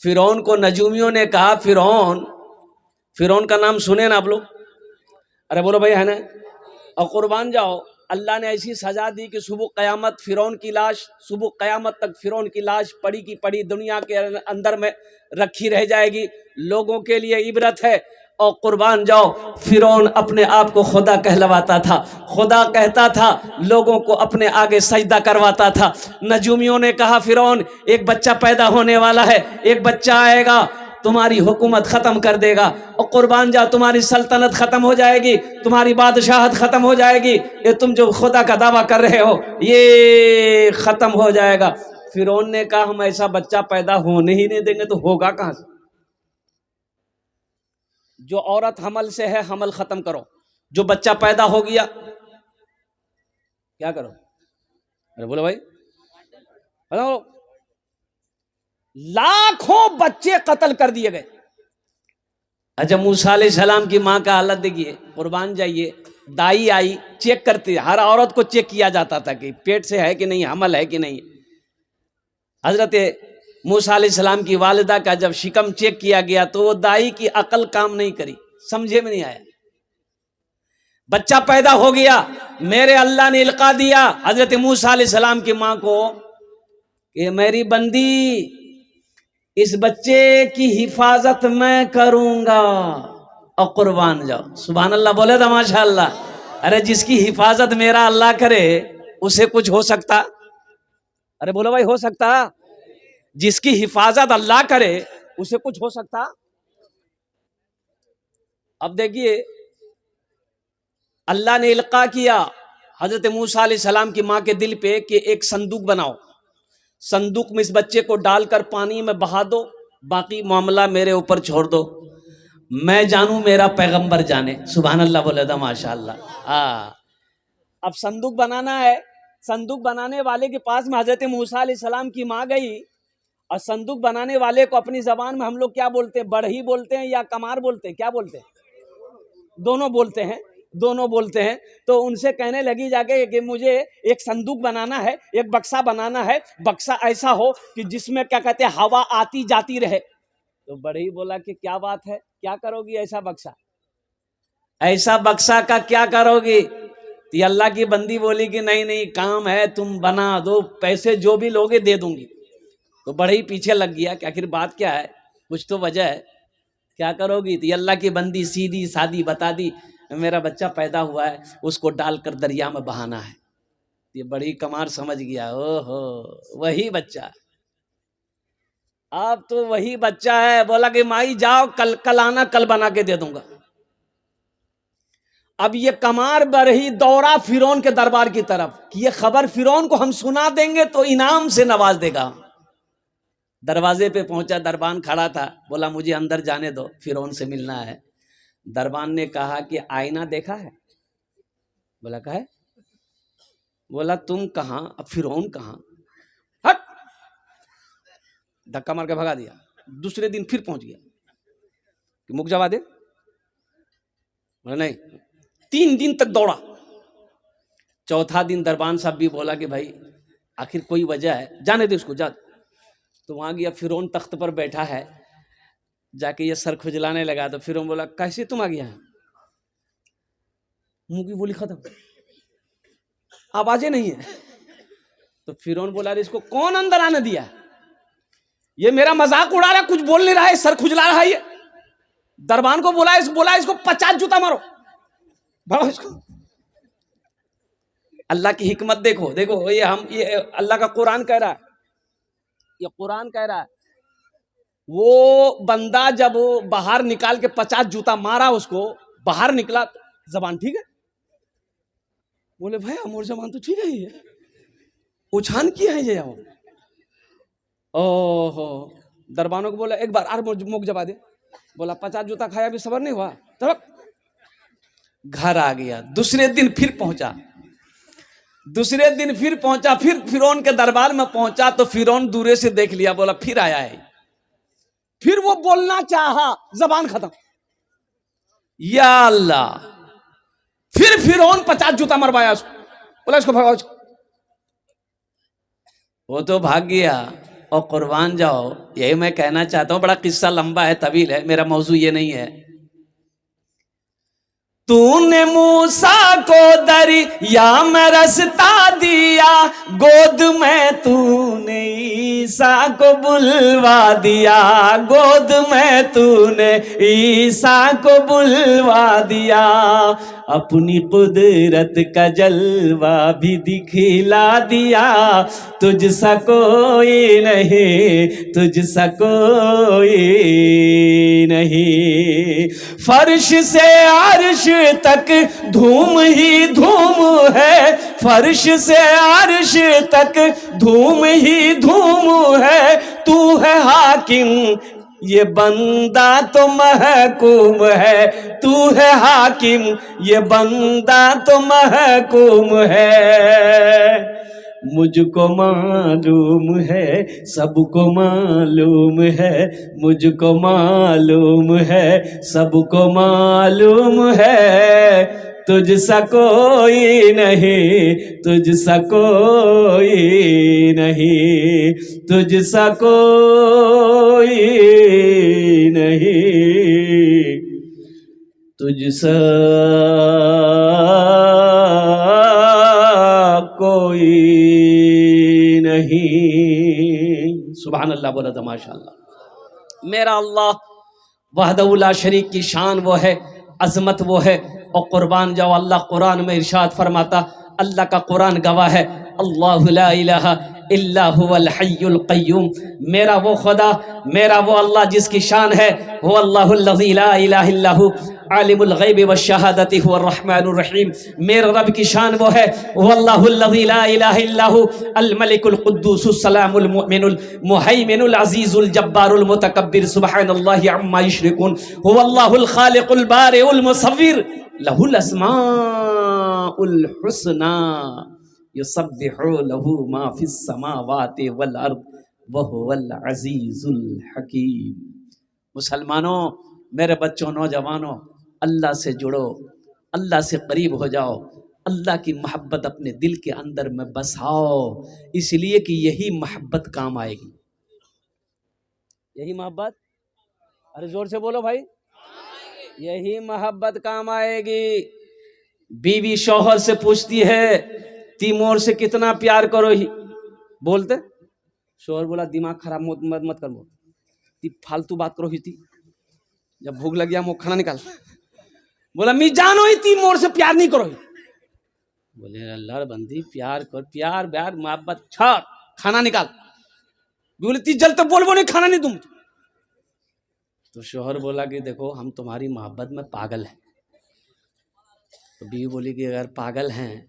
फिरौन को नजूमियों ने कहा, फिरौन का नाम सुने ना आप लोग? अरे बोलो भाई, है ना? और कुर्बान जाओ, अल्लाह ने ऐसी सजा दी कि सुबह क़यामत फिरौन की लाश, सुबह क़यामत तक फिरौन की लाश पड़ी की पड़ी दुनिया के अंदर में रखी रह जाएगी। लोगों के लिए इबरत है। और कुर्बान जाओ, फिरौन अपने आप को खुदा कहलवाता था, खुदा कहता था, लोगों को अपने आगे सजदा करवाता था। नजूमियों ने कहा, फिरौन एक बच्चा पैदा होने वाला है, एक बच्चा आएगा, तुम्हारी हुकूमत खत्म कर देगा, और कुर्बान जा तुम्हारी सल्तनत खत्म हो जाएगी, तुम्हारी बादशाहत खत्म हो जाएगी, ये तुम जो खुदा का दावा कर रहे हो ये खत्म हो जाएगा। फिरौन ने कहा, हम ऐसा बच्चा पैदा होने ही नहीं देंगे, तो होगा कहां से? जो औरत हमल से है, हमल खत्म करो। जो बच्चा पैदा हो गया क्या करो? अरे बोलो भाई, बताओ। लाखों बच्चे कत्ल कर दिए गए। अच्छा, मूसा अलैहिस्सलाम की मां का हालत देखिए, कुर्बान जाइए, दाई आई, चेक करती, हर औरत को चेक किया जाता था कि पेट से है कि नहीं, हमल है कि नहीं। हजरत मूसा अलैहिस्सलाम की वालिदा का जब शिकम चेक किया गया तो वो दाई की अकल काम नहीं करी, समझे में नहीं आया। बच्चा पैदा हो गया, मेरे अल्लाह ने इल्का दिया हजरत मूसा अलैहिस्सलाम की मां को कि मेरी बंदी, इस बच्चे की हिफाजत मैं करूंगा। और कुर्बान जाओ, सुभान अल्लाह बोले तो माशाअल्लाह। अरे जिसकी हिफाजत मेरा अल्लाह करे उसे कुछ हो सकता? अरे बोलो भाई, हो सकता? जिसकी हिफाजत अल्लाह करे उसे कुछ हो सकता? अब देखिए, अल्लाह ने इल्का किया हजरत मूसा अलैहिस्सलाम की मां के दिल पे कि एक संदूक बनाओ, संदूक में इस बच्चे को डालकर पानी में बहा दो, बाकी मामला मेरे ऊपर छोड़ दो, मैं जानू मेरा पैगंबर जाने। सुभान अल्लाह बोले था माशाअल्लाह। अब संदूक बनाना है, संदूक बनाने वाले के पास में हजरत मूसा अलैहिस्सलाम की मां गई, और संदूक बनाने वाले को अपनी जबान में हम लोग क्या बोलते हैं, बढ़ही बोलते हैं या कमार बोलते हैं, क्या बोलते हैं? दोनों बोलते हैं, दोनों बोलते हैं। तो उनसे कहने लगी जाके कि मुझे एक संदूक बनाना है, एक बक्सा बनाना है, बक्सा ऐसा हो कि जिसमें क्या कहते हैं हवा आती जाती रहे। तो बढ़ही बोला कि क्या बात है, क्या करोगी ऐसा बक्सा? ऐसा बक्सा का क्या करोगी? तो अल्लाह की बंदी बोली कि नहीं नहीं, काम है, तुम बना दो, पैसे जो भी लोगे दे दूंगी। तो बड़े ही पीछे लग गया कि आखिर बात क्या है, कुछ तो वजह है, क्या करोगी? तो अल्लाह की बंदी सीधी सादी बता दी, मेरा बच्चा पैदा हुआ है, उसको डालकर दरिया में बहाना है। ये बड़ी कमार समझ गया, ओहो वही बच्चा, अब तो वही बच्चा है। बोला कि माई जाओ, कल आना, कल बना के दे दूंगा। अब ये कमार बरही दौड़ा फिरौन के दरबार की तरफ कि ये खबर फिरौन को हम सुना देंगे तो इनाम से नवाज देगा। दरवाजे पे पहुंचा, दरबान खड़ा था, बोला मुझे अंदर जाने दो, फिरौन से मिलना है। दरबान ने कहा कि आईना देखा है? बोला कहा है। बोला तुम कहां, अब फिरौन कहां? हट, धक्का मार के भगा दिया। दूसरे दिन फिर पहुंच गया कि मुख जवा दे। बोला नहीं। 3 दिन तक दौड़ा। चौथा दिन दरबान साहब भी बोला कि भाई आखिर कोई वजह है, जाने दे उसको, जा। तो वहां गया, फिरौन तख्त पर बैठा है, जाके ये सर खुजलाने लगा। तो फिरौन बोला कैसे तुम आ गया है? मुंह की बोली खत्म, आवाजें नहीं है। तो फिरौन बोला इसको कौन अंदर आने दिया? ये मेरा मजाक उड़ा रहा है, कुछ बोल नहीं रहा है, सर खुजला रहा है ये। दरबान को बोला इसको 50 जूता मारो, भागो इसको। अल्लाह की हिकमत देखो, देखो ये अल्लाह का कुरान कह रहा है, ये कुरान कह रहा है। वो बंदा जब बाहर निकाल के 50 जूता मारा, उसको बाहर निकला, जबान ठीक है? बोले भाई अमोर जबान तो ठीक है, ये उछान किया है ये। ओहो, दरबानों को बोला एक बार और मुख जबा दे। बोला 50 जूता खाया भी सबर नहीं हुआ, तब घर आ गया। दूसरे दिन फिर पहुंचा, दूसरे दिन फिर पहुंचा, फिर फिरौन के दरबार में पहुंचा। तो फिरौन दूरे से देख लिया, बोला फिर आया है। फिर वो बोलना चाहा, जबान खत्म। या अल्लाह, फिर फिरौन 50 जूता मरवाया उसको, बोला इसको भगाओ। वो तो भाग गया, और कुर्बान जाओ। यही मैं कहना चाहता हूँ, बड़ा किस्सा लंबा है, तवील है, मेरा मौजू ये नहीं है। तूने मूसा को दरिया में रास्ता दिया, गोद में तूने ईसा को बुलवा दिया, गोद में तूने ईसा को बुलवा दिया। अपनी कुदरत का जलवा भी दिखला दिया, तुझसा कोई नहीं, तुझसा कोई नहीं। फर्श से अर्श तक धूम ही धूम है, फर्श से अर्श तक धूम ही धूम है। तू है हाकिम, ये बंदा तो महकूम है, तू है हाकिम, ये बंदा तो महकूम है। मुझको मालूम है, सबको मालूम है, मुझको मालूम है, सबको मालूम है। तुझसा कोई नहीं, तुझसा कोई नहीं, तुझसा कोई नहीं, तुझसा कोई नहीं। सुभान अल्लाह बोला था माशाअल्लाह। मेरा अल्लाह वहदहु ला शरीक की शान वो है, अजमत वो है। और कुर्बान जाओ, अल्लाह कुरान में इरशाद फरमाता, अल्लाह का कुरान गवाह है, अल्लाहु ला इलाहा इल्ला हुवल हय्युल क़य्यूम। मेरा वो खुदा, मेरा वो अल्लाह जिसकी शान है, वो अल्लाहुल्लज़ी ला इलाहा इल्ला हु आलिमुल ग़ैबि वश्शहादति हुवर रहमानुर रहीम। मेरे रब की शान वो है, वो अल्लाहुल्लज़ी ला इलाहा इल्ला हु अल मलिकुल कुद्दूसुस सलामुल मुमिनुल मुहैमिनुल अज़ीज़ुल जब्बारुल मुतकब्बिर सुब्हानल्लाहि अम्मा युश्रिकून। हुवल्लाहुल खालिकुल बारिउल मुसव्विर लहुल अस्माउल हुस्ना युसब्बिहु लहू मा फिस समावाति वल अर्द व हुवल अज़ीज़ुल हकीम। मुसलमानों, मेरे बच्चों, नौजवानों, अल्लाह से जुड़ो, अल्लाह से करीब हो जाओ, अल्लाह की मोहब्बत अपने दिल के अंदर में बसाओ, इसलिए कि यही मोहब्बत काम आएगी। यही मोहब्बत, अरे जोर से बोलो भाई, यही मोहब्बत काम आएगी। बीवी शौहर से पूछती है, तीमोर से कितना प्यार करो ही, बोलते शौहर बोला दिमाग खराब मत करो, फालतू बात करो ही थी, जब भूख लग गया मुँह खाना निकाल। बोला मी जानो ही तीमोर से प्यार नहीं करो ही। बोले अल्लाह बंदी प्यार कर, प्यार ब्यार मोहब्बत छोड़, खाना निकाल। बोले ती जल तो बोल नहीं, खाना नहीं तुम। तो शौहर बोला कि देखो हम तुम्हारी मोहब्बत में पागल हैं। तो बीवी बोली कि अगर पागल हैं,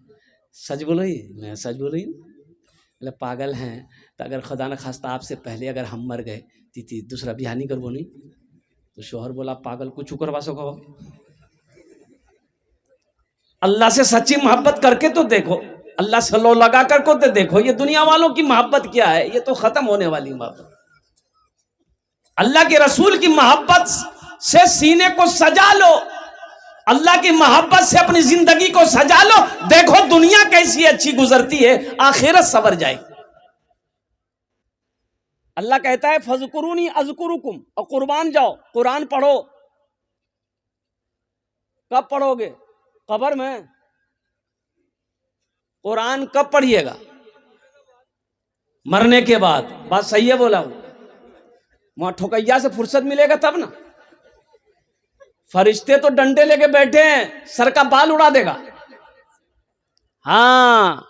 सच बोलो ही, मैं सच बोलो ही, बोले पागल हैं तो अगर खुदा न खास्ता आपसे पहले अगर हम मर गए ती दूसरा ब्याह नहीं करबो नहीं। तो शौहर बोला पागल कुछ करवा सको, अल्लाह से सच्ची मोहब्बत करके तो देखो, अल्लाह से लो लगा कर को तो देखो, ये दुनिया वालों की मोहब्बत क्या है, ये तो खत्म होने वाली मोहब्बत। अल्लाह के रसूल की मोहब्बत से सीने को सजा लो, अल्लाह की मोहब्बत से अपनी जिंदगी को सजा लो, देखो दुनिया कैसी अच्छी गुजरती है, आखिरत सवर जाएगी। अल्लाह कहता है फज़कुरूनी अज़कुरुकुम, और कुर्बान जाओ, कुरान पढ़ो। कब पढ़ोगे? कब्र में। कुरान कब पढ़िएगा? मरने के बाद। बात सही है बोला, वहां ठोकैया से फुर्सत मिलेगा तब ना। फरिश्ते तो डंडे लेके बैठे हैं, सर का बाल उड़ा देगा। हाँ,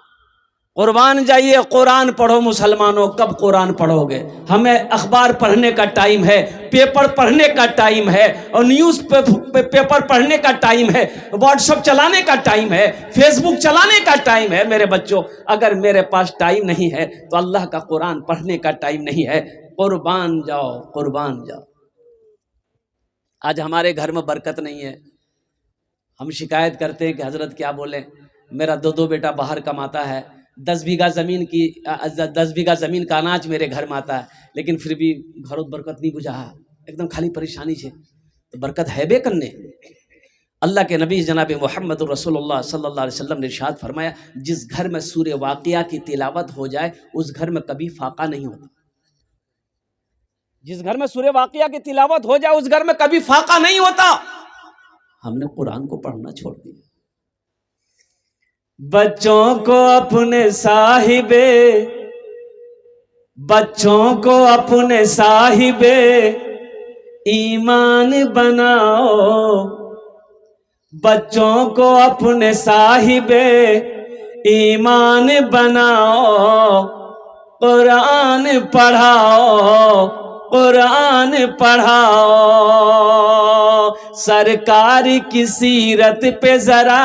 कुर्बान जाइए, कुरान पढ़ो मुसलमानों। कब कुरान पढ़ोगे? हमें अखबार पढ़ने का टाइम है, पेपर पढ़ने का टाइम है, और न्यूज़ पेपर पढ़ने का टाइम है, व्हाट्सएप चलाने का टाइम है, फेसबुक चलाने का टाइम है। मेरे बच्चों, अगर मेरे पास टाइम नहीं है तो अल्लाह का कुरान पढ़ने का टाइम नहीं है। कुर्बान जाओ, कुर्बान जाओ। आज हमारे घर में बरकत नहीं है, हम शिकायत करते हैं कि हजरत क्या बोले, मेरा दो बेटा बाहर कमाता है, 10 बीघा ज़मीन का अनाज मेरे घर में आता है, लेकिन फिर भी घरों बरकत नहीं बुझा, एकदम खाली परेशानी है। तो बरकत है बे करने। अल्लाह के नबी जनाब मोहम्मद रसूलुल्लाह सल्लल्लाहु अलैहि वसल्लम ने इरशाद फरमाया, जिस घर में सूरह वाक़िया की तिलावत हो जाए उस घर में कभी फाका नहीं होता। जिस घर में सूरह वाक़िया की तिलावत हो जाए उस घर में कभी फाका नहीं होता। हमने कुरान को पढ़ना छोड़ दिया। बच्चों को अपने साहिबे, बच्चों को अपने साहिबे ईमान बनाओ, बच्चों को अपने साहिबे ईमान बनाओ, कुरान पढ़ाओ, कुरान पढ़ाओ, सरकार की सीरत पे जरा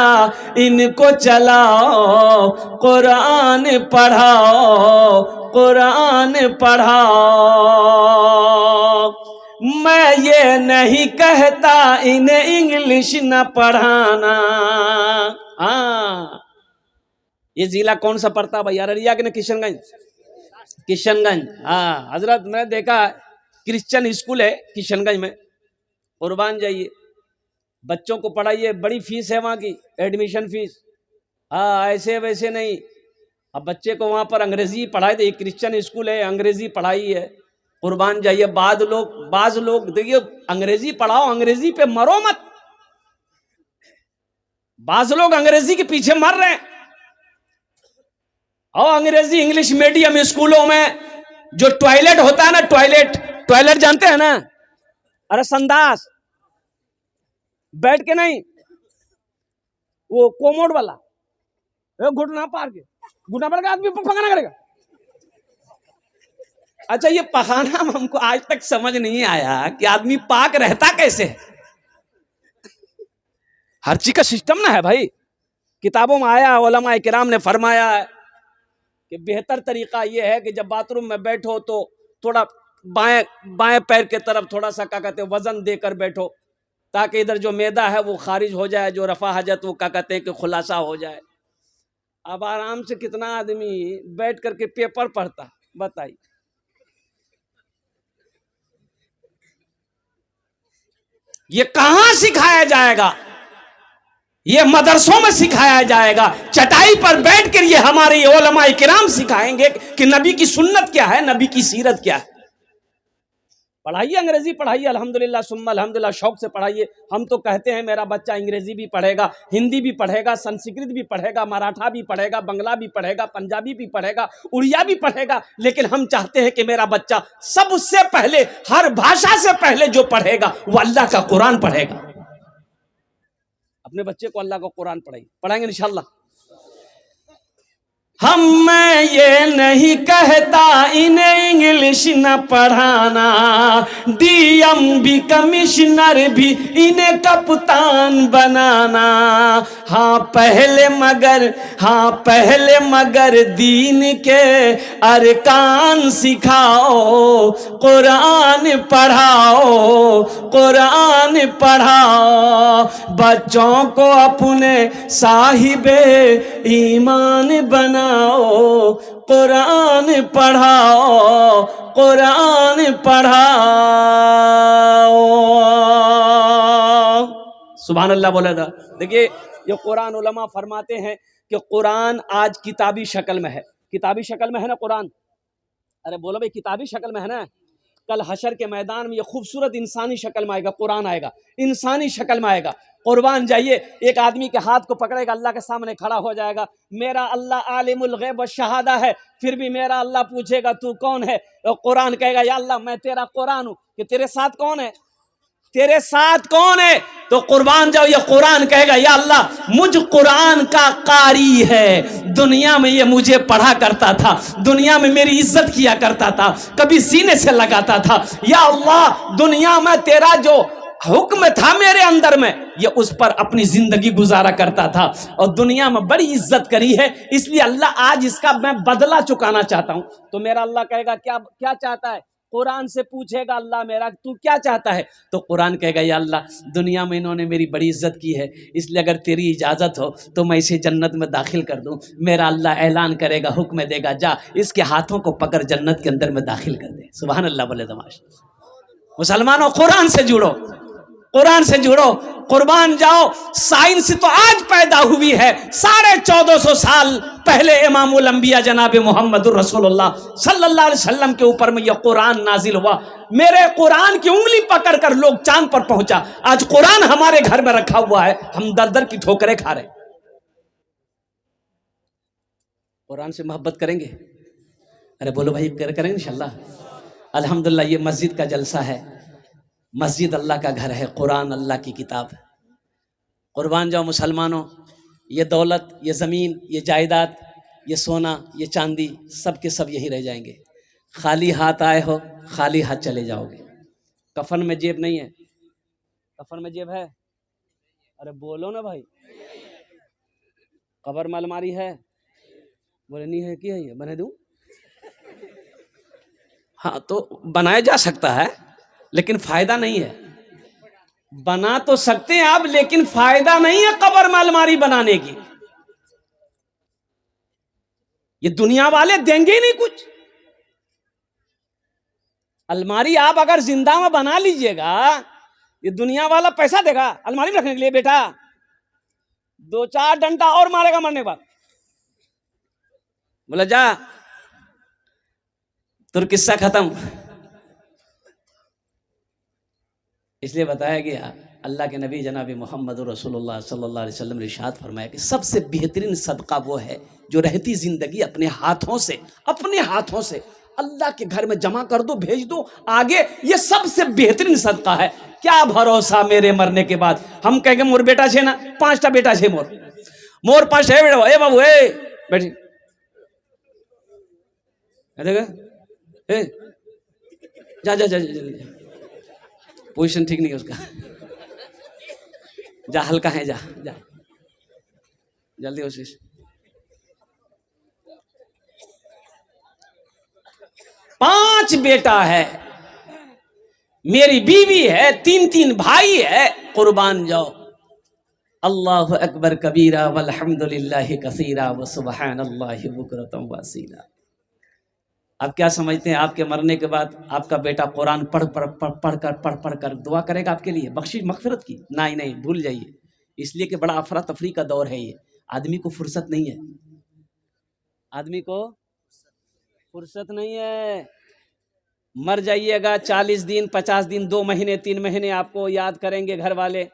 इनको चलाओ, कुरान पढ़ाओ, कुरान पढ़ाओ। मैं ये नहीं कहता इन्हें इंग्लिश न पढ़ाना। हाँ, ये जिला कौन सा पड़ता भाई? अररिया के ना किशनगंज? किशनगंज। हाँ हजरत, मैं देखा क्रिश्चियन स्कूल है किशनगंज में, कुर्बान जाइए, बच्चों को पढ़ाइए, बड़ी फीस है वहाँ की, एडमिशन फीस। हाँ ऐसे वैसे नहीं। अब बच्चे को वहाँ पर अंग्रेजी पढ़ाई दे, क्रिश्चियन स्कूल है, अंग्रेजी पढ़ाई है, कुर्बान जाइए। बाज लोग देखिए, अंग्रेजी पढ़ाओ, अंग्रेजी पे मरो मत। बाज लोग अंग्रेजी के पीछे मर रहे हैं। और अंग्रेजी इंग्लिश मीडियम स्कूलों में जो टॉयलेट होता है ना, टॉयलेट जानते हैं ना? अरे संदास, बैठ के नहीं, वो कोमोड वाला, घुटना पार के, घुटना पार के आदमी पखाना करेगा। अच्छा, ये पखाना हमको आज तक समझ नहीं आया कि आदमी पाक रहता कैसे है। हर चीज का सिस्टम ना है भाई। किताबों में आया, उलमा किराम ने फरमाया है कि बेहतर तरीका यह है कि जब बाथरूम में बैठो तो थोड़ा बाएं पैर के तरफ थोड़ा सा क्या कहते हैं वजन देकर बैठो, ताकि इधर जो मैदा है वो खारिज हो जाए, जो रफा हजत वो क्या कहते हैं कि खुलासा हो जाए। अब आराम से कितना आदमी बैठ करके पेपर पढ़ता, बताइए। ये कहां सिखाया जाएगा? ये मदरसों में सिखाया जाएगा। चटाई पर बैठकर ये हमारे उलमा किराम सिखाएंगे कि नबी की सुन्नत क्या है, नबी की सीरत क्या है। पढ़ाइए, अंग्रेजी पढ़ाइए, अल्हम्दुलिल्लाह सुम्मा अल्हम्दुलिल्लाह, शौक से पढ़ाइए। हम तो कहते हैं मेरा बच्चा अंग्रेजी भी पढ़ेगा, हिंदी भी पढ़ेगा, संस्कृत भी पढ़ेगा, मराठा भी पढ़ेगा, बंगला भी पढ़ेगा, पंजाबी भी पढ़ेगा, उड़िया भी पढ़ेगा। लेकिन हम चाहते हैं कि मेरा बच्चा सबसे पहले, हर भाषा से पहले जो पढ़ेगा वो अल्लाह का कुरान पढ़ेगा। अपने बच्चे को अल्लाह को कुरान पढ़ाएंगे इंशाअल्लाह। मैं ये नहीं कहता इन्हें इंग्लिश न पढ़ाना, डीएम कमिश्नर भी इन्हें कप्तान बनाना। हाँ पहले मगर दीन के अरकान सिखाओ, कुरान पढ़ाओ, कुरान पढ़ाओ, बच्चों को अपने साहिबे ईमान बनाओ, कुरान पढ़ाओ, कुरान पढ़ाओ। सुभान अल्लाह बोला था। देखिए, ये कुरान उलमा फरमाते हैं कि कुरान आज किताबी शक्ल में है। किताबी शक्ल में है ना कुरान? अरे बोलो भाई, किताबी शक्ल में है ना? कल हशर के मैदान में ये खूबसूरत इंसानी शक्ल में आएगा, कुरान आएगा, इंसानी शक्ल में आएगा। कुर्बान जाइए, एक आदमी के हाथ को पकड़ेगा, अल्लाह के सामने खड़ा हो जाएगा। मेरा अल्लाह आलिमुल गैब व शहादा है, फिर भी मेरा अल्लाह पूछेगा तू कौन है? और कुरान कहेगा या अल्लाह मैं तेरा कुरान हूं। कि तेरे साथ कौन है? तेरे साथ कौन है? तो कुर्बान जाओ, ये कुरान कहेगा या अल्लाह मुझ कुरान का कारी है, दुनिया में ये मुझे पढ़ा करता था, दुनिया में मेरी इज्जत किया करता था, कभी सीने से लगाता था। या अल्लाह, दुनिया में तेरा जो हुक्म था मेरे अंदर में, ये उस पर अपनी जिंदगी गुजारा करता था और दुनिया में बड़ी इज्जत करी है, इसलिए अल्लाह आज इसका मैं बदला चुकाना चाहता हूं। तो मेरा अल्लाह कहेगा क्या चाहता है? कुरान से पूछेगा अल्लाह मेरा तू क्या चाहता है? तो कुरान कहेगा या अल्लाह, दुनिया में इन्होंने मेरी बड़ी इज्जत की है, इसलिए अगर तेरी इजाज़त हो तो मैं इसे जन्नत में दाखिल कर दूं। मेरा अल्लाह ऐलान करेगा, हुक्म देगा, जा इसके हाथों को पकड़ जन्नत के अंदर में दाखिल कर दे। सुभान अल्लाह बोले दमाश। मुसलमानों, कुरान से जुड़ो। कुरान से जुड़ो, कुर्बान जाओ। साइंस तो आज पैदा हुई है, 1450 साल पहले इमामुल अंबिया जनाब मोहम्मदुर रसूलुल्लाह सल्लल्लाहु अलैहि वसल्लम के ऊपर में यह कुरान नाजिल हुआ। मेरे कुरान की उंगली पकड़कर लोग चांद पर पहुंचा। आज कुरान हमारे घर में रखा हुआ है, हम दर दर की ठोकरें खा रहे। कुरान से मोहब्बत करेंगे? अरे बोलो भाई, करेंगे इंशाल्लाह। अल्हम्दुलिल्लाह, ये मस्जिद का जलसा है। मस्जिद अल्लाह का घर है, कुरान अल्लाह की किताब है। कुर्बान जाओ मुसलमानों, ये दौलत, ये ज़मीन, ये जायदाद, ये सोना, ये चांदी, सब के सब यही रह जाएंगे। खाली हाथ आए हो, खाली हाथ चले जाओगे। कफन में जेब नहीं है? कफन में जेब है? अरे बोलो ना भाई। कब्र में अलमारी है? बोले नहीं है, क्या है ये, बना दूं? हाँ तो बनाया जा सकता है, लेकिन फायदा नहीं है। बना तो सकते हैं आप, लेकिन फायदा नहीं है कब्र में अलमारी बनाने की। ये दुनिया वाले देंगे ही नहीं कुछ। अलमारी आप अगर जिंदा में बना लीजिएगा, ये दुनिया वाला पैसा देगा अलमारी में रखने के लिए? बेटा 2-4 डंडा और मारेगा मरने के बाद। बोला जा, तुर किस्सा खत्म। इसलिए बताया गया, अल्लाह के नबी जनाब मोहम्मद रसूलुल्लाह सल्लल्लाहु अलैहि वसल्लम ने इरशाद फरमाया कि सबसे बेहतरीन सदका वो है जो रहती जिंदगी अपने हाथों से अल्लाह के घर में जमा कर दो, भेज दो आगे। ये सबसे बेहतरीन सदका है। क्या भरोसा मेरे मरने के बाद हम कहेंगे मोर बेटा छे ना, 5टा बेटा छे मोर 5 है बेटा, ए बाबू ए बैठी ए जा जा जा, जा। पोजीशन ठीक नहीं है उसका, जा हल्का है, जा जा जल्दी कोशिश। पांच बेटा है, मेरी बीवी है, 3 भाई है। कुर्बान जाओ। अल्लाहु अकबर कबीरा वल्हम्दुलिल्लाहि कसीरा व सुबहानल्लाहि बुकरतम व असीला। आप क्या समझते हैं, आपके मरने के बाद आपका बेटा कुरान पढ़ कर दुआ करेगा आपके लिए बख्शिश मगफिरत की? नहीं, भूल जाइए। इसलिए कि बड़ा अफरा तफरी का दौर है ये। आदमी को फुर्सत नहीं है, आदमी को फुर्सत नहीं है। मर जाइएगा, 40 दिन 50 दिन 2 महीने 3 महीने आपको याद करेंगे घर वाले।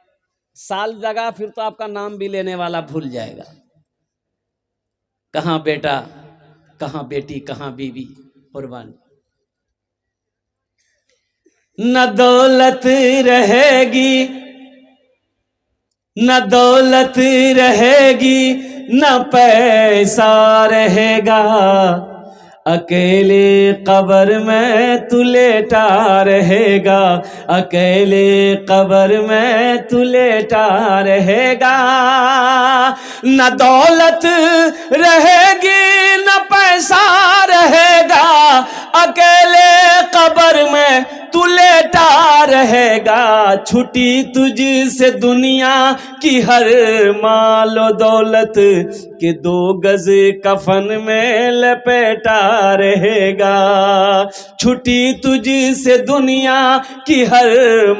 साल लगा फिर तो आपका नाम भी लेने वाला भूल जाएगा। कहाँ बेटा, कहाँ बेटी, कहाँ बीवी। कुर्बान। न दौलत रहेगी, न दौलत रहेगी, न पैसा रहेगा, अकेले कब्र में तू लेटा रहेगा, अकेले कब्र में तू लेटा रहेगा। न दौलत रहेगी, न पैसा रहेगा, अकेले कब्र में तू लेटा रहेगा। छुटी तुझसे दुनिया की हर मालो दौलत के 2 गज कफन में लपेटा रहेगा। छुटी तुझसे दुनिया की हर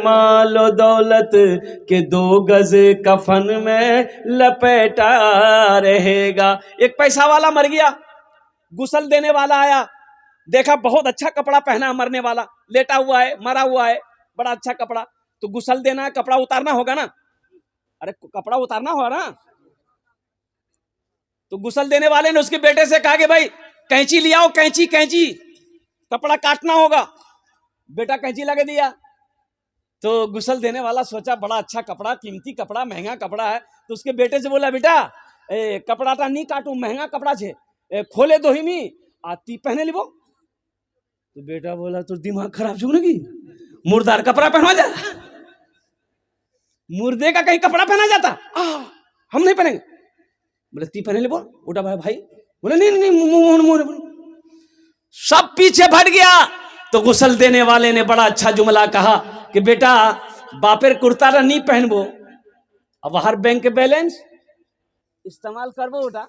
मालो दौलत के 2 गज कफन में लपेटा रहेगा। एक पैसा वाला मर गया, गुस्ल देने वाला आया, देखा बहुत अच्छा कपड़ा पहना मरने वाला, लेटा हुआ है, मरा हुआ है, बड़ा अच्छा कपड़ा, तो गुस्ल देना है, कपड़ा उतारना होगा ना। अरे कपड़ा उतारना होगा ना। तो गुस्ल देने वाले ने उसके बेटे से कहा कि भाई कैंची ले आओ, कैंची कपड़ा काटना होगा। बेटा कैंची लगा दिया। तो गुस्ल देने वाला सोचा बड़ा अच्छा कपड़ा, कीमती कपड़ा, महंगा कपड़ा है, तो उसके बेटे से बोला बेटा कपड़ा टा नहीं काटू, महंगा कपड़ा छे, खोले दो ही मी आती पहने लिबो। तो बेटा बोला तो दिमाग खराब छू की, मुर्दार कपड़ा पहनवा जा, मुर्दे का कहीं कपड़ा पहना जाता, हम नहीं पहनेंगे। बोले ती पहने लिबो, उठा भाई। बोले नहीं, सब पीछे भट गया। तो गुस्ल देने वाले ने बड़ा अच्छा जुमला कहा कि बेटा बापेर कुर्ता नहीं पहनबो, अब हर बैंक के बैलेंस इस्तेमाल करबो, उठा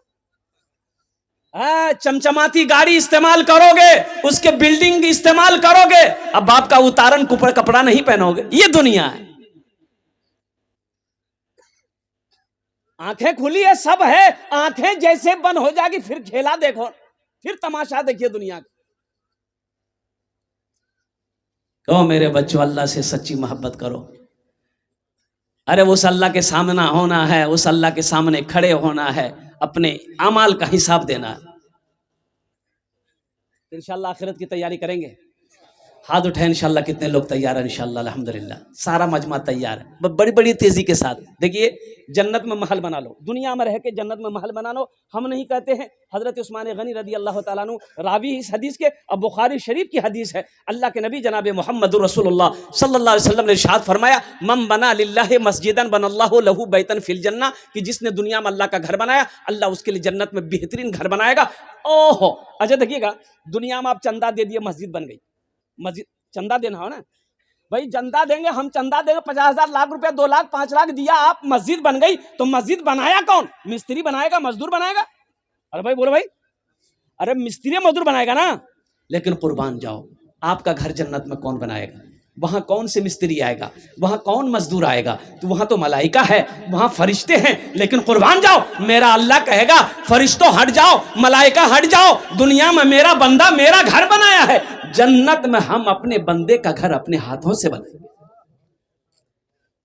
चमचमाती गाड़ी इस्तेमाल करोगे, उसके बिल्डिंग इस्तेमाल करोगे, अब बाप का उतारन कपड़ा नहीं पहनोगे। ये दुनिया है। आंखें खुली है, सब है, आंखें जैसे बंद हो जाएगी फिर खेला देखो, फिर तमाशा देखिए दुनिया का। कहो मेरे बच्चों, अल्लाह से सच्ची मोहब्बत करो। अरे उस अल्लाह के सामने होना है, उस अल्लाह के सामने खड़े होना है, अपने अमाल का हिसाब देना है। इंशाल्लाह आखिरत की तैयारी करेंगे। हाथ उठाए इंशाल्लाह। कितने लोग तैयार हैं? इंशाल्लाह अल्हम्दुलिल्लाह सारा मजमा तैयार है, बड़ी बड़ी तेजी के साथ। देखिए, जन्नत में महल बना लो, दुनिया में रह के जन्नत में महल बना लो। हम नहीं कहते हैं, हजरत उस्मान गनी रदी अल्लाह ताला अन्हु रावी इस हदीस के, अब बुखारी शरीफ की हदीस है। अल्लाह के नबी जनाब मोहम्मद रसूलुल्लाह सल्लल्लाहु अलैहि वसल्लम ने इरशाद फरमाया, मम बना लिल्लाहि मस्जिदन बनल्लाहु लहू बैतन फिल जन्नह, कि जिसने दुनिया में अल्लाह का घर बनाया, अल्लाह उसके लिए जन्नत में बेहतरीन घर बनाएगा। ओहो, अच्छा देखिएगा, दुनिया में आप चंदा दे दिए, मस्जिद बन गई। मस्जिद चंदा देना हो ना भाई, चंदा देंगे, हम चंदा देंगे 50,000 लाख रुपया, 2 लाख 5 लाख दिया, आप मस्जिद बन गई। तो मस्जिद बनाया कौन? मिस्त्री बनाएगा, मजदूर बनाएगा? अरे भाई बोलो भाई, अरे मिस्त्री मजदूर बनाएगा ना। लेकिन कुर्बान जाओ, आपका घर जन्नत में कौन बनाएगा? वहां कौन से मिस्त्री आएगा? वहां कौन मजदूर आएगा? तो वहां तो मलाइका है, वहां फरिश्ते हैं। लेकिन कुर्बान जाओ, मेरा अल्लाह कहेगा फरिश्तों हट जाओ, मलाइका हट जाओ, दुनिया में मेरा बंदा मेरा घर बनाया है, जन्नत में हम अपने बंदे का घर अपने हाथों से बनाएंगे।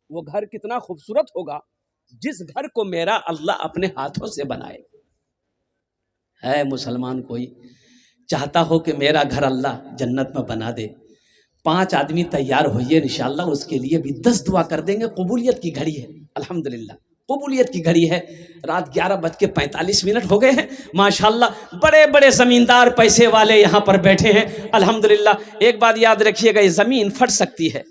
वो घर कितना खूबसूरत होगा जिस घर को मेरा अल्लाह अपने हाथों से बनाए। है मुसलमान कोई चाहता हो कि मेरा घर अल्लाह जन्नत में बना दे? 5 आदमी तैयार होइए, इंशाअल्लाह उसके लिए भी 10 दुआ कर देंगे। कबूलियत की घड़ी है, अल्हम्दुलिल्लाह कबूलियत की घड़ी है। रात 11:45 हो गए हैं, माशाअल्लाह बड़े बड़े ज़मींदार पैसे वाले यहाँ पर बैठे हैं, अल्हम्दुलिल्लाह। एक बात याद रखिएगा, ये ज़मीन फट सकती है,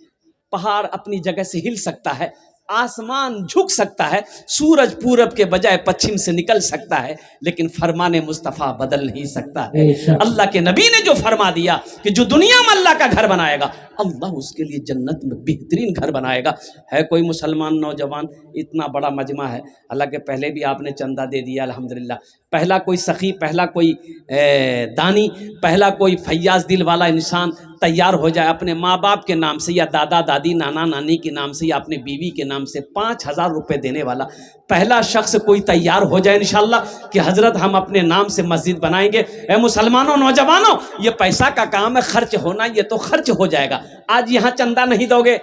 पहाड़ अपनी जगह से हिल सकता है, आसमान झुक सकता है, सूरज पूरब के बजाय पश्चिम से निकल सकता है, लेकिन फरमाने मुस्तफ़ा बदल नहीं सकता है। अल्लाह के नबी ने जो फरमा दिया कि जो दुनिया में अल्लाह का घर बनाएगा, अल्लाह उसके लिए जन्नत में बेहतरीन घर बनाएगा। है कोई मुसलमान नौजवान? इतना बड़ा मजमा है, हालांकि पहले भी आपने चंदा दे दिया अल्हम्दुलिल्लाह। पहला कोई सखी, पहला कोई दानी, पहला कोई फैयाज दिल वाला इंसान तैयार हो जाए, अपने माँ बाप के नाम से या दादा दादी नाना नानी के नाम से या अपने बीवी के नाम से 5,000 रुपये देने वाला पहला शख्स कोई तैयार हो जाए इंशाल्लाह कि हजरत हम अपने नाम से मस्जिद बनाएंगे। ए मुसलमानों, नौजवानों, ये पैसा का काम है, खर्च होना ये तो खर्च हो जाएगा। आज यहाँ चंदा नहीं दोगे,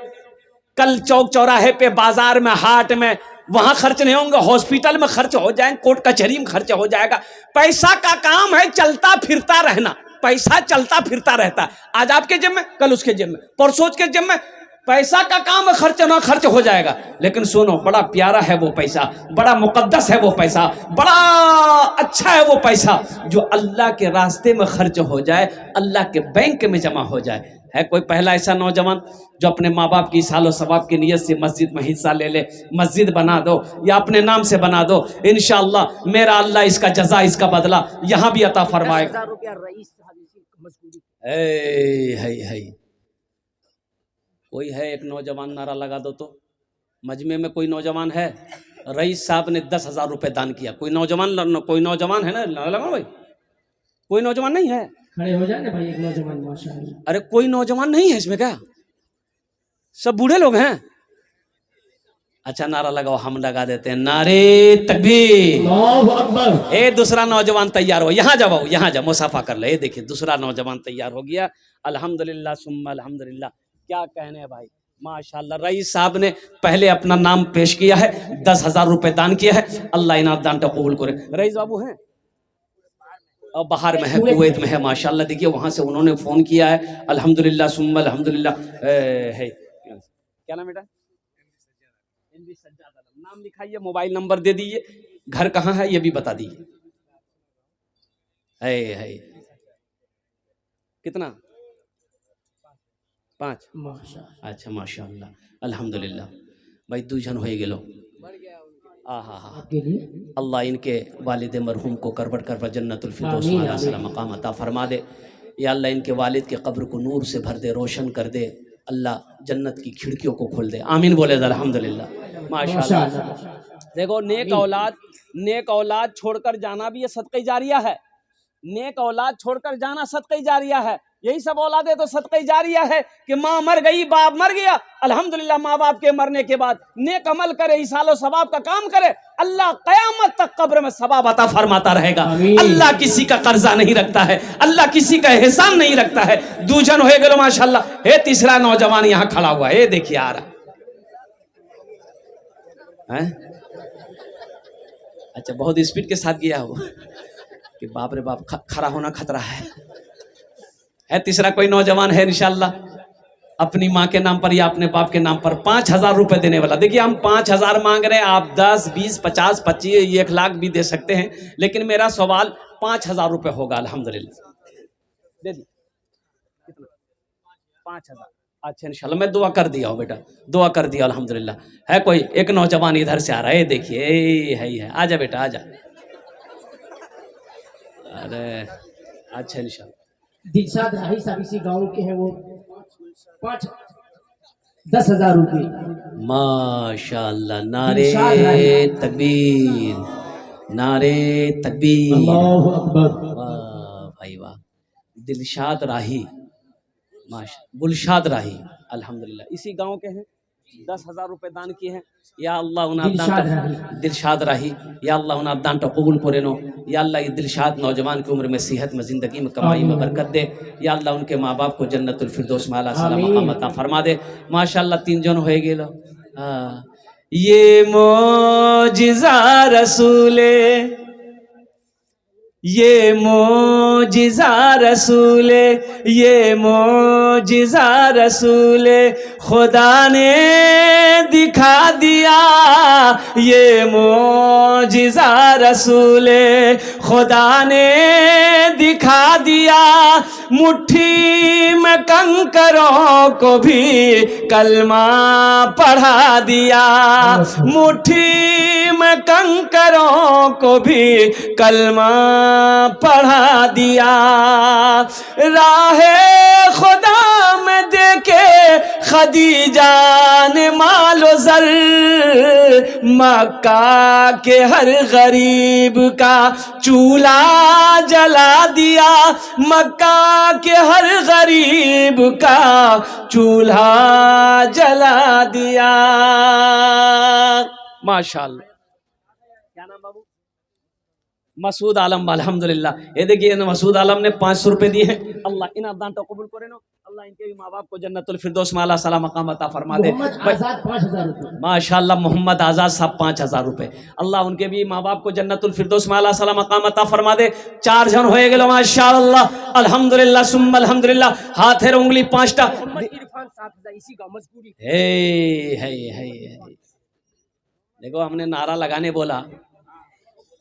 कल चौक चौराहे पे, बाजार में, हाट में, वहां खर्च नहीं होंगे, हॉस्पिटल में खर्च हो जाएंगे, कोर्ट कचहरी में खर्च हो जाएगा। पैसा का काम है चलता फिरता रहना, पैसा चलता फिरता रहता है, आज आपके जेब में, कल उसके जेब में, परसों के जेब में। पैसा का काम है, खर्च ना खर्च हो जाएगा। लेकिन सुनो, बड़ा प्यारा है वो पैसा, बड़ा मुकद्दस है वो पैसा, बड़ा अच्छा है वो पैसा, जो अल्लाह के रास्ते में खर्च हो जाए, अल्लाह के बैंक में जमा हो जाए। है कोई पहला ऐसा नौजवान जो अपने माँ बाप की सालो सवाब की नीयत से मस्जिद में हिस्सा ले ले? मस्जिद बना दो या अपने नाम से बना दो, इंशाअल्लाह मेरा अल्लाह इसका जजा, इसका बदला यहाँ भी अता फरमाएगा। है कोई है एक नौजवान? नारा लगा दो तो। मजमे में कोई नौजवान है? रईस साहब ने 10,000 रुपये दान किया। कोई नौजवान है ना? लगा भाई, कोई नौजवान नहीं है? खड़े हो जाए ना भाई, एक नौजवान माशाअल्लाह। अरे कोई नौजवान नहीं है इसमें क्या? सब बूढ़े लोग हैं? अच्छा नारा लगाओ, हम लगा देते हैं। नारे तकबीर, अल्लाहु अकबर। ए दूसरा नौजवान तैयार हो, यहाँ जाओ, यहाँ जाओ, मुसाफा कर ले। देखिए दूसरा नौजवान तैयार हो गया, अल्हम्दुलिल्लाह सुम्मा अल्हम्दुलिल्लाह। क्या कहने हैं भाई, माशाअल्लाह। रईस साहब ने पहले अपना नाम पेश किया है, 10,000 रुपये दान किया है, अल्लाह इनाम दान का कबूल करे। रईस बाबू हैं और बाहर में है, कुवैत में है, माशाअल्लाह। देखिए वहां से उन्होंने फोन किया है, अल्हम्दुलिल्लाह सुम्मा अल्हम्दुलिल्लाह। है क्या नाम बेटा? नाम लिखाइए, मोबाइल नंबर दे दीजिए, घर कहाँ है ये भी बता दीजिए। है कितना? 5? अच्छा माशाअल्लाह अल्हम्दुलिल्लाह। भाई 2 जन हो गेलो। अल्लाह इनके वालिद मरहूम को करबट करबट जन्नतुल फिरदौस आला मकाम अता फरमा दे। या अल्लाह इनके वालिद के कब्र को नूर से भर दे, रोशन कर दे, अल्लाह जन्नत की खिड़कियों को खोल दे। आमीन बोले अल्हम्दुलिल्लाह माशाअल्लाह। देखो नेक औलाद छोड़कर जाना भी ये सदक़े जारिया है। नेक औलाद छोड़कर जाना सदक़े जारिया है। यही सब औलादे तो सदक़े जारिया है कि माँ मर गई, बाप मर गया, अल्हम्दुलिल्लाह माँ बाप के मरने के बाद नेक अमल करे, इसालो सवाब का काम करे, अल्लाह क़यामत तक कब्र में सवाब अता फरमाता रहेगा। अल्लाह किसी का कर्जा नहीं रखता है, अल्लाह किसी का एहसान नहीं रखता है। दूजन हो गए माशाल्लाह। हे तीसरा नौजवान यहाँ खड़ा हुआ है, देखिए आ रहा है। अच्छा, बहुत स्पीड के साथ गया हो कि बाप रे बाप, खड़ा होना खतरा है। तीसरा कोई नौजवान है इंशाल्लाह, अपनी माँ के नाम पर या अपने बाप के नाम पर 5,000 रुपए देने वाला। देखिए हम 5,000 मांग रहे हैं, आप 10, 20, 50, 25, 1 लाख भी दे सकते हैं, लेकिन मेरा सवाल 5,000 रुपए होगा। अल्हम्दुलिल्लाह दे दी, कितना? 5,000। अच्छा इंशाल्लाह, मैं दुआ कर दिया हूँ बेटा, दुआ कर दिया अल्हम्दुलिल्लाह। है कोई एक नौजवान इधर से आ रहा है, देखिए है, आजा बेटा आजा। अरे अच्छा इंशाल्लाह। दिलशाद राही साहब इसी गांव के हैं, वो 10,000 रुपये। माशाअल्लाह, नारे तकबीर, नारे तकबीर, अल्लाहु अकबर। वाह भाई वाह। दिलशाद राही, माशा गुलशाद राही, अल्हम्दुलिल्लाह इसी गांव के हैं। 10,000 रुपए दान किए हैं। या अल्लाह उन्हें दिलशाद राही, या अल्लाह उन्हें दान तो कबूल करे नो। या अल्लाह ये दिलशाद नौजवान की उम्र में, सेहत में, जिंदगी में, कमाई में बरकत दे। या अल्लाह उनके माँ बाप को जन्नतुल फिरदौस में आला सलाम मकाम अता फरमा दे। माशाअल्लाह 3 जन हो गेलो। ये मोजिज़ा रसूले, ये मोजिज़ा रसूले, ये मोजिज़ा रसूले खुदा ने दिखा दिया। ये मोजिज़ा रसूले खुदा ने दिखा दिया। मुट्ठी में कंकरों को भी कलमा पढ़ा दिया। मुट्ठी में कंकरों को भी कलमा पढ़ा दिया। राहे खुदा में देके खदीजा ने मालो ज़र, मक्का के हर गरीब का चूल्हा जला दिया। मक्का के हर गरीब का चूल्हा जला दिया। माशाअल्लाह। क्या नाम बाबू? मसूद आलम, अल्हम्दुलिल्लाह। ये देखिए मसूद आलम ने 500 रुपए दिए हैं। अल्लाह इन दान तो कबूल करे नो। अल्लाह इनके भी माँ बाप को जन्नतुल फिरदौस में आला सलाम मकाम अता फरमा दे। माशाअल्लाह मोहम्मद आज़ाद साहब 5,000 रुपए। अल्लाह उनके भी माँ बाप को जन्नतुल फिरदौस में आला सलाम मकाम अता फरमा दे। 4 जन होए गेलो माशाअल्लाह, अल्हम्दुलिल्लाह सुम्मा अल्हम्दुलिल्लाह। हाथ है उंगली 5टा। इरफान 7,000 इसी गांव मजबूरी है। देखो हमने नारा लगाने बोला,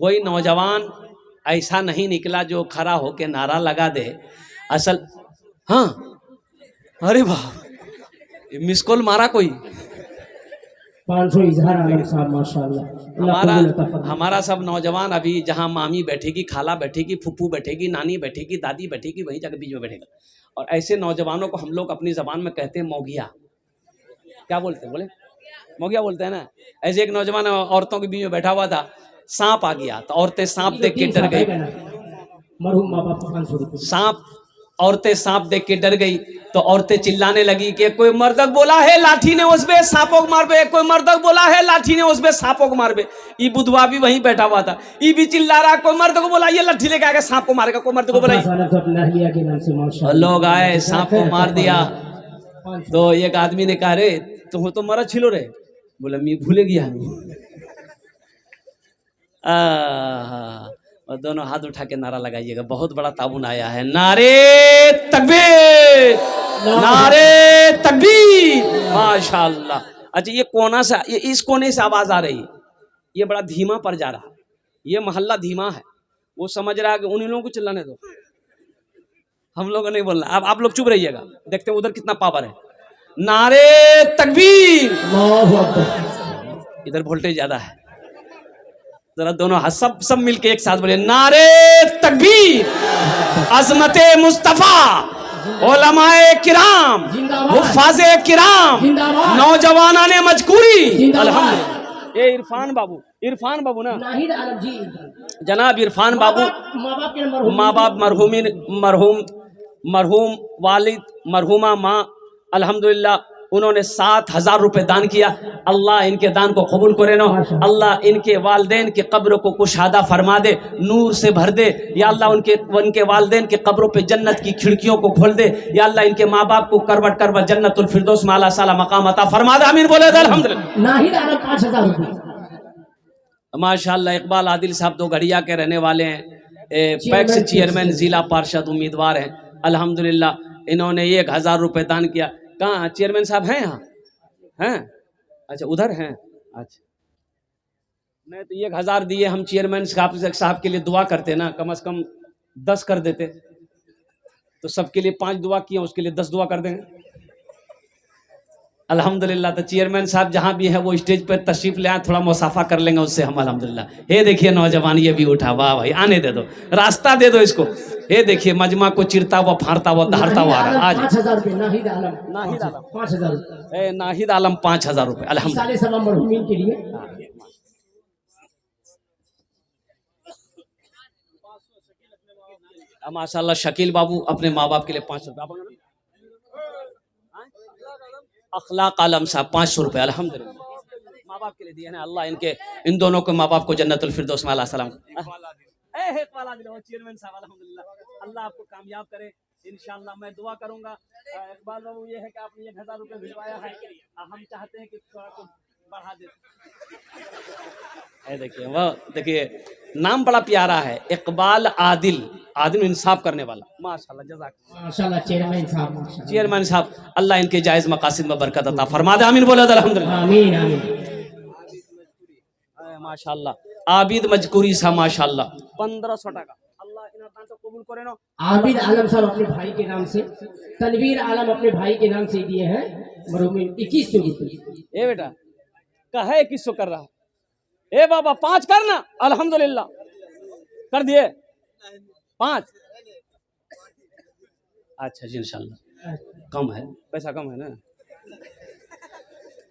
कोई नौजवान ऐसा नहीं निकला जो खड़ा होके नारा लगा दे। असल हाँ, अरे वाह, मिस कॉल मारा कोई। 500 इजहार आलम साहब माशाअल्लाह। हमारा सब नौजवान अभी जहाँ मामी बैठेगी, खाला बैठेगी, फुप्पू बैठेगी, नानी बैठेगी, दादी बैठेगी, वहीं जाकर बीच में बैठेगा। और ऐसे नौजवानों को हम लोग अपनी जबान में कहते हैं मौगिया। क्या बोलते हैं? बोले मौगिया बोलते हैं ना। ऐसे एक नौजवान औरतों के बीच में बैठा हुआ था, सांप आ गया तो औरतें सांप देख के डर गई। मरहूम माँ बाप 500 रुपये। सांप, औरतें सांप देख के डर गई तो औरतें चिल्लाने लगी कि कोई मर्दक बोला है लाठी ने उस पे सांपों को मार बे, कोई मर्दक बोला है लाठी ने उस पे सांपों को मार बे। ये बुधवा भी वहीं बैठा हुआ था, ये भी चिल्ला रहा, कोई मर्द को बोला ये लाठी लेके आएगा सांप को मारेगा, कोई मर्द को बोला। लोग आए, सांप को मार दिया। तो एक आदमी ने कहा रे तुम तो मरा छिलो रे। बोला मैं भूले गया। और दोनों हाथ उठा के नारा लगाइएगा, बहुत बड़ा ताबून आया है। नारे तकबीर, नारे तकबीर, माशाअल्लाह। अच्छा ये कोना से, ये इस कोने से आवाज आ रही है, ये बड़ा धीमा पर जा रहा, ये मोहल्ला धीमा है। वो समझ रहा है कि उन्हीं लोगों को चिल्लाने दो, हम लोगों को नहीं बोलना। अब आप लोग चुप रहिएगा, देखते हैं उधर कितना पावर है। नारे तकबीर, इधर वोल्टेज ज्यादा है। जरा दोनों हाथ सब मिलके एक साथ बोले नारे तकबीर। अजमते मुस्तफा, उलमाए किराम, हुफ्फाज़े किराम, नौजवाना ने मजकूरी। अल्हम्दुलिल्लाह। ये इरफान बाबू ना, जनाब इरफान बाबू, माँ बाप मरहूम वालिद मरहूमा माँ अल्हम्दुलिल्लाह उन्होंने 7,000 रुपए दान किया। अल्लाह इनके दान को कबूल करे ना, अल्लाह इनके वालदेन के कब्र को कुशादा फरमा दे, नूर से भर दे या अल्लाह। उनके वालदेन के कब्रों पे जन्नत की खिड़कियों को खोल दे या अल्लाह। इनके माँ बाप को करवट करवट जन्नतुल फिरदौस में आला साला मकाम अता फरमा दे, आमीन बोले अल्हम्दुलिल्लाह। नाहिद आलम 5,000 रुपए। माशाल्लाह इकबाल आदिल साहब दो गढ़िया के रहने वाले हैं, पैक्स चेयरमैन जिला पार्षद उम्मीदवार हैं अल्हम्दुलिल्लाह। इन्होंने 1,000 रुपए दान किया। कहाँ चेयरमैन साहब हैं? यहाँ हैं? अच्छा उधर हैं। अच्छा नहीं तो 1,000 दिए, हम चेयरमैन साहब के लिए दुआ करते ना, कम से कम 10 कर देते तो सबके लिए 5 दुआ किया, उसके लिए 10 दुआ कर देंगे अल्हम्दुलिल्लाह। तो चेयरमैन साहब जहाँ भी है वो स्टेज पर तशरीफ ले आए, थोड़ा मुसाफा कर लेंगे उससे हम अल्हम्दुलिल्लाह। हे देखिए नौजवान ये भी उठा, वाह भाई आने दे दो, रास्ता दे दो इसको। हे देखिए मजमा को चिरता हुआ फाड़ता हुआ दहाड़ता हुआ आ रहा। आज 5,000 रुपए नाहिद आलम 5,000 रुपए। नाहिद आलम 5,000 रुपए अल्हम्दुलिल्लाह। साले सलाम मरहूमीन के लिए। माशाल्लाह शकील बाबू अपने माँ बाप के लिए 500 रुपये। अखलाक आलम साहब 500 रुपये अल्हम्दुलिल्लाह माँ बाप के लिए दिए हैं। अल्लाह इन दोनों को माँ बाप को जन्नतुल फिरदौस में अल्लाह सलाम। चेयरमैन साहब अल्हम्दुलिल्लाह अल्लाह आपको कामयाब करे इंशाअल्लाह। मैं दुआ करूंगा। इकबाल बाबू ये है कि आपने 1,000 रुपये भिजवाया है, हम चाहते हैं कि थोड़ा कुछ बढ़ा दे। देखिए वो देखिए नाम बड़ा प्यारा है, इकबाल आदिल, आदिल इंसाफ करने वाला। माशाल्लाह जज़ाक माशाल्लाह चेयरमैन साहब, माशाल्लाह चेयरमैन साहब अल्लाह इनके जायज मकासिद में बरकत अता फरमा दे, आमीन बोले अल्हम्दुलिल्लाह। आमीन आमीन। माशाल्लाह आबिद मजकूरी साहब माशाल्लाह 1,500 टका। अल्लाह इन दान को कबूल करे ना। आबिद आलम साहब अपने भाई के नाम से, तनवीर आलम अपने भाई के नाम से दिए हैं मरहूमीन 2100 रुपये। ए बेटा कहे 2100 कर रहा, ए बाबा 5 करना अल्हम्दुलिल्लाह कर दिए 5। अच्छा जी इंशाल्लाह कम है, पैसा कम है ना।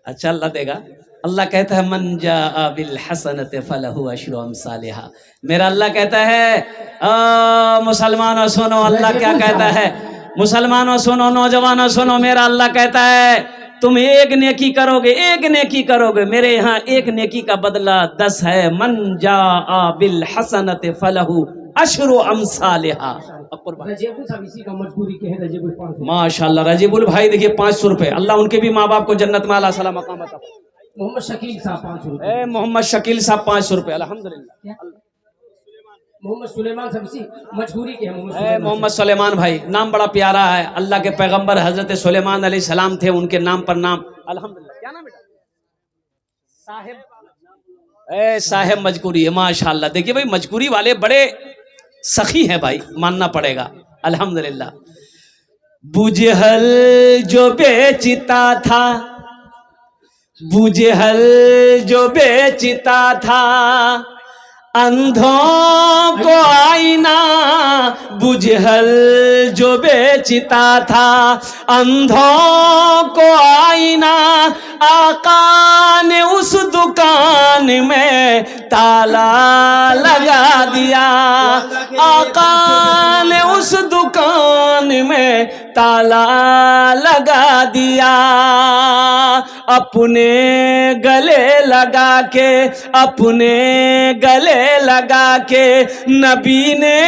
अच्छा अल्लाह देगा। अल्लाह कहता है मन जा बिल हसनत फलहु अशरु अमसालिहा। मेरा अल्लाह कहता है मुसलमानों सुनो, अल्लाह क्या कहता है, मुसलमानों सुनो, नौजवानों सुनो, मेरा अल्लाह कहता है तुम एक नेकी करोगे, एक नेकी करोगे, मेरे यहाँ एक नेकी का बदला 10 है। मन जा बिल हसनत फलहु अशरु अमसालिहा। रजीबुल साहब इसी का मजबूरी के है, रजीबुल 500। माशाल्लाह रजीबुल भाई देखिए 500 रुपए। अल्लाह उनके भी माँ बाप को जन्नत में अल्लाह सला मकाम अता। मोहम्मद शकील साहब 500 रुपये। मोहम्मद शकील साहब 500 रुपए अल्हम्दुलिल्लाह। मोहम्मद सुलेमान साहब इसी मजबूरी के हैं। मोहम्मद सुलेमान भाई नाम बड़ा प्यारा है, अल्लाह के पैगंबर हजरत सुलेमान अलैहिस्सलाम थे, उनके नाम पर नाम अल्हम्दुलिल्लाह। क्या नाम बेटा? साहिब। साहिब मजकूरी है माशाल्लाह। देखिए भाई मजकूरी वाले बड़े सखी हैं भाई, मानना पड़ेगा अल्हम्दुलिल्लाह। बुझहल जो बेचता था, बुझहल जो बेचता था, अंधों को आईना बुझहल जो बेचता था, अंधों को आईना आका ने उस दुकान में ताला लगा दिया, आका ने उस दुकान में ताला लगा दिया। अपने गले लगा के, अपने गले लगा के नबी ने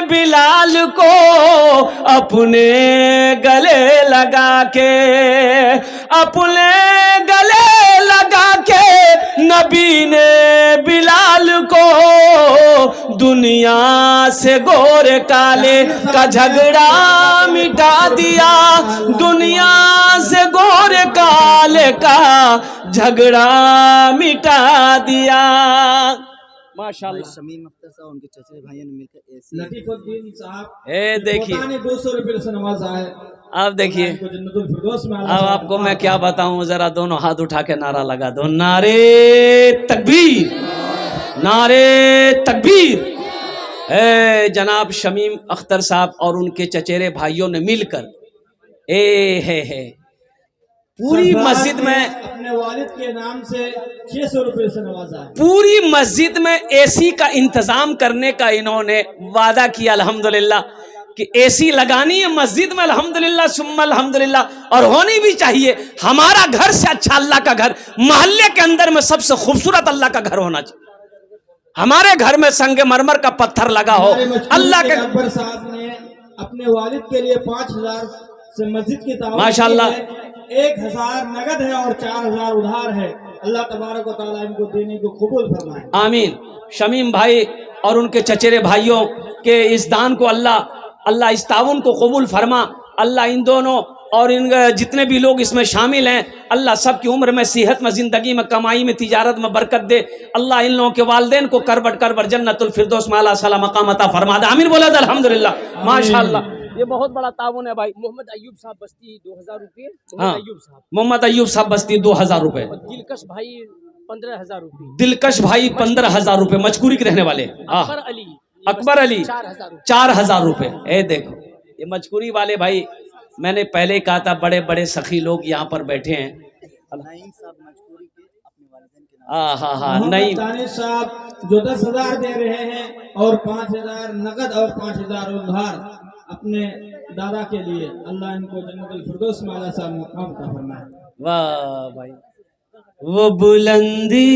बिलाल को, अपने गले लगा के, अपने गले लगा के नबी ने बिलाल को दुनिया से गोरे काले का झगड़ा मिटा दिया, दुनिया से गोरे काले का झगड़ा मिटा दिया। माशाल्लाह शमीम अख्तर साहब उनके चचेरे भाइयों ने मिलकर ऐसे लतीफुद्दीन साहब 200 रुपये से नवाजा है। अब देखिए अब आपको मैं क्या बताऊं, जरा दोनों हाथ उठा के नारा लगा दो, नारे तकबीर, नारे तकबीर। जनाब शमीम अख्तर साहब और उनके चचेरे भाइयों ने मिलकर है पूरी मस्जिद में अपने वालिद के नाम से 600 रुपये से नवाजा है। पूरी मस्जिद में एसी का इंतजाम करने का इन्होंने वादा किया अल्हम्दुलिल्लाह कि एसी लगानी है मस्जिद में, अल्हम्दुलिल्लाह सुम्मा अल्हम्दुलिल्लाह, और होनी भी चाहिए। हमारा घर से अच्छा अल्लाह का घर, मोहल्ले के अंदर में सबसे खूबसूरत अल्लाह का घर होना चाहिए। हमारे घर में संगमरमर का पत्थर लगा हो, अल्लाह के। अकबर साहब ने अपने वालिद के लिए 5000 से मस्जिद की तामीर माशाअल्लाह। 1000 नगद है और 4000 उधार है। अल्लाह तबारक व तआला इनको देने को कबूल फरमाए। आमीन। शमीम भाई और उनके चचेरे भाइयों के इस दान को अल्लाह इस ताउन को कबूल फरमा। अल्लाह इन दोनों और इन जितने भी लोग इसमें शामिल हैं, अल्लाह सब की उम्र में, सेहत में, जिंदगी में, कमाई में, तिजारत में बरकत दे। अल्लाह इन लोगों के वालदेन को करबट जन्नतुल फिरदौस में आला साला मकाम अता फरमा दे। आमीन बोला अल्हम्दुलिल्लाह। माशाअल्लाह, ये बहुत बड़ा ताउन है भाई। मोहम्मद अयूब साहब बस्ती 2000 रुपये। हाँ, अयूब साहब, मोहम्मद अयूब साहब बस्ती 2000 रुपए। दिलकश भाई 15000 रुपये। दिलकश भाई 15000 रुपए, मचकुरी के रहने वाले। अकबर अली 4000 रुपए। ए देखो ये मचकुरी वाले भाई, मैंने पहले ही कहा था बड़े बड़े सखी लोग यहाँ पर बैठे हैं। हाँ नहीं, दानिश साहब जो 10,000 दे रहे हैं और 5000 नगद और 5000 उधार अपने दादा के लिए। अल्लाह इनको जन्नतुल फिरदौस में आला साला मकाम अता फरमाए। वाह भाई, वो बुलंदी।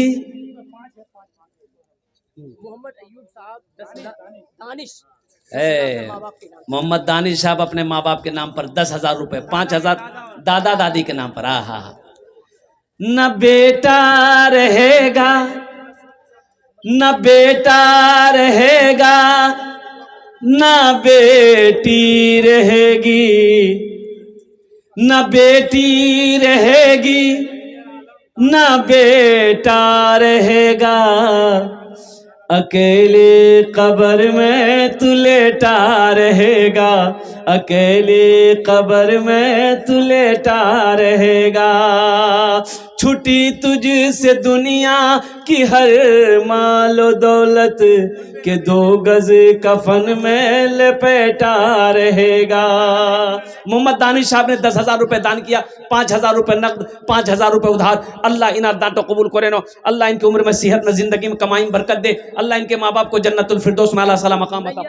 मोहम्मद अयूब साहब 10,000। दानिश मोहम्मद दानिश साहब अपने माँ बाप के नाम पर 10,000 रुपए, 5,000 दादा दादी के नाम पर। आहा, न बेटा रहेगा, न बेटा रहेगा, न बेटी रहेगी, न बेटी रहेगी, न बेटा रहेगा, अकेले कब्र में तू लेटा रहेगा, अकेले कब्र में तू लेटा रहेगा। छुटी तुझसे दुनिया की हर मालो दौलत के 2 गज कफन में लपेटा रहेगा। मोहम्मद दानिश साहब ने 10,000 रुपए दान किया, 5,000 रुपए नकद, 5,000 रुपए उधार। अल्लाह इन दान तो कबूल करे नो। अल्लाह इनकी उम्र में, सेहत में, जिंदगी में, कमाई में बरकत दे। अल्लाह इनके माँ बाप को जन्नतुल फिरदौस में आला साला मकाम अता।